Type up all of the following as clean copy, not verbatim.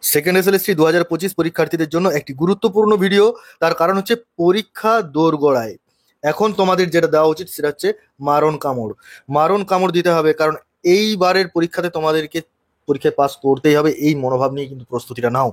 Second SLST 2025 পরীক্ষার্থীদের জন্য একটি গুরুত্বপূর্ণ ভিডিও। তার কারণ হচ্ছে পরীক্ষা দোরগোড়ায়। এখন তোমাদের যেটা দেওয়া উচিত সেটা হচ্ছে মারণ কামড়। মারণ কামড় দিতে হবে, কারণ এইবারের পরীক্ষাতে তোমাদেরকে পরীক্ষায় পাস করতেই হবে। এই মনোভাব নিয়ে কিন্তু প্রস্তুতিটা নাও।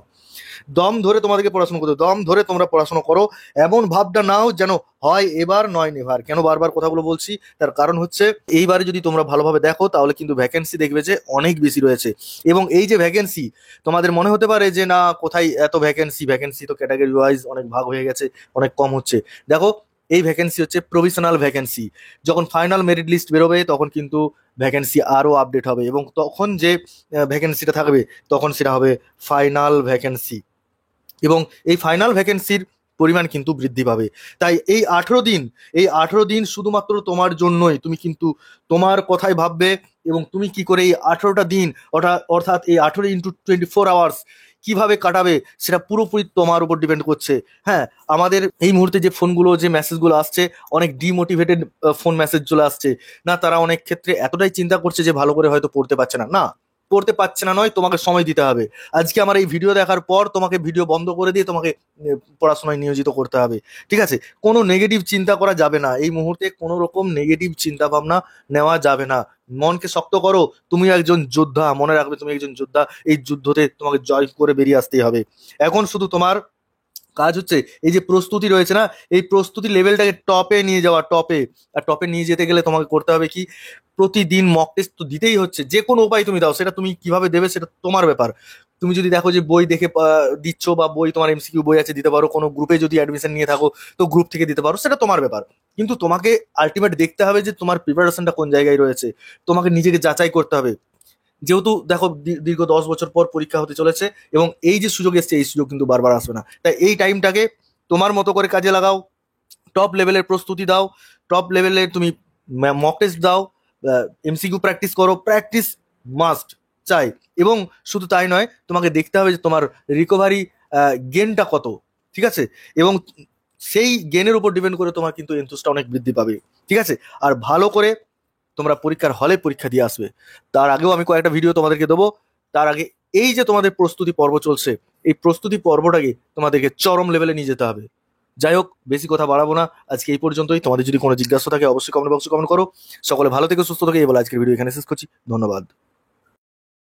দম ধরে তোমাদেরকে পড়াশোনা করতে হবে, দম ধরে তোমরা পড়াশোনা করো। এমন ভাবটা নাও যেন হয় এবার নয় নেভার। কেন বারবার কথাগুলো বলছি? তার কারণ হচ্ছে এইবারে যদি তোমরা ভালোভাবে দেখো তাহলে কিন্তু ভ্যাকেন্সি দেখবে যে অনেক বেশি রয়েছে। এবং এই যে ভ্যাকেন্সি, তোমাদের মনে হতে পারে যে না কোথায় এত ভ্যাকেন্সি, ভ্যাকেন্সি তো ক্যাটাগরি ওয়াইজ অনেক ভাগ হয়ে গেছে, অনেক কম হচ্ছে। দেখো, এই ভ্যাকেন্সি হচ্ছে প্রভিশনাল ভ্যাকেন্সি। যখন ফাইনাল মেরিট লিস্ট বেরোবে তখন কিন্তু ভ্যাকেন্সি আরও আপডেট হবে, এবং তখন যে ভ্যাকেন্সিটা থাকবে তখন সেটা হবে ফাইনাল ভ্যাকেন্সি। এবং এই ফাইনাল ভ্যাকেন্সির পরিমাণ কিন্তু বৃদ্ধি পাবে। তাই এই 18 দিন শুধুমাত্র তোমার জন্যই। তুমি কিন্তু তোমার কথাই ভাববে, এবং তুমি কি করে এই 18টা দিন, অর্থাৎ এই 18 × 24 আওয়ার্স কিভাবে কাটাবে সেটা পুরোপুরি তোমার উপর ডিপেন্ড করছে। হ্যাঁ, আমাদের এই মুহূর্তে যে ফোনগুলো, যে মেসেজগুলো আসছে, অনেক ডিমোটিভেটেড ফোন মেসেজ চলে আসছে। না, তারা অনেক ক্ষেত্রে এতটাই চিন্তা করছে যে ভালো করে হয়তো পড়তে পারছে না। না, পড়তে পারছে না নয়, তোমাকে সময় দিতে হবে। আজকে আমার এই ভিডিও দেখার পর তোমাকে ভিডিও বন্ধ করে দিয়ে তোমাকে পড়াশোনায় নিয়োজিত করতে হবে। ঠিক আছে? কোনো নেগেটিভ চিন্তা করা যাবে না এই মুহূর্তে, কোনো রকম নেগেটিভ চিন্তা ভাবনা নেওয়া যাবে না। মনকে শক্ত করো। তুমি একজন যোদ্ধা, মনে রাখবে তুমি একজন যোদ্ধা। এই যুদ্ধতে তোমাকে জয় করে বেরিয়ে আসতেই হবে। এখন শুধু তোমার কাজ হচ্ছে এই যে প্রস্তুতি রয়েছে না, এই প্রস্তুতি লেভেলটাকে টপে নিয়ে যাওয়া, টপে। আর টপে নিয়ে যেতে গেলে তোমাকে করতে হবে কি, প্রতিদিন মক টেস্ট তো দিতেই হচ্ছে। যে কোনো উপায় তুমি দাও, সেটা তুমি কিভাবে দেবে সেটা তোমার ব্যাপার। তুমি যদি দেখো যে বই দেখে দিচ্ছ, বা বই তোমার এমসিকিউ বই আছে দিতে পারো, কোনো গ্রুপে যদি অ্যাডমিশন নিয়ে থাকো তো গ্রুপ থেকে দিতে পারো, সেটা তোমার ব্যাপার। কিন্তু তোমাকে আলটিমেট দেখতে হবে যে তোমার প্রিপারেশনটা কোন জায়গায় রয়েছে। তোমাকে নিজেকে যাচাই করতে হবে। যেহেতু দেখো দীর্ঘ 10 বছর পর পরীক্ষা হতে চলেছে, এবং এই যে সুযোগ এসছে এই সুযোগ কিন্তু বারবার আসবে না। তাই এই টাইমটাকে তোমার মতো করে কাজে লাগাও। টপ লেভেলের প্রস্তুতি দাও, টপ লেভেলের তুমি মক টেস্ট দাও, এমসিকিউ প্র্যাকটিস করো। প্র্যাকটিস মাস্ট চাই। এবং শুধু তাই নয়, তোমাকে দেখতে হবে যে তোমার রিকভারি গেনটা কত। ঠিক আছে? এবং সেই গেনের উপর ডিপেন্ড করে তোমার কিন্তু এন্থুসটা অনেক বৃদ্ধি পাবে। ঠিক আছে? আর ভালো করে তোমরা পরীক্ষার হলে পরীক্ষা দিয়ে আসবে। তার আগেও আমি কয়েকটা ভিডিও তোমাদেরকে দেবো। তার আগে এই যে তোমাদের প্রস্তুতি পর্ব চলছে, এই প্রস্তুতি পর্বটাকে তোমাদেরকে চরম লেভেলে নিয়ে যেতে হবে। যাই হোক, বেশি কথা বাড়াবো না, আজকে এই পর্যন্তই। তোমাদের যদি কোনো জিজ্ঞাসা থাকে অবশ্যই কমেন্ট বক্সে কমেন্ট করো। সকলে ভালো থেকে সুস্থ থেকে এই বলে আজকের ভিডিও এখানে শেষ করছি। ধন্যবাদ।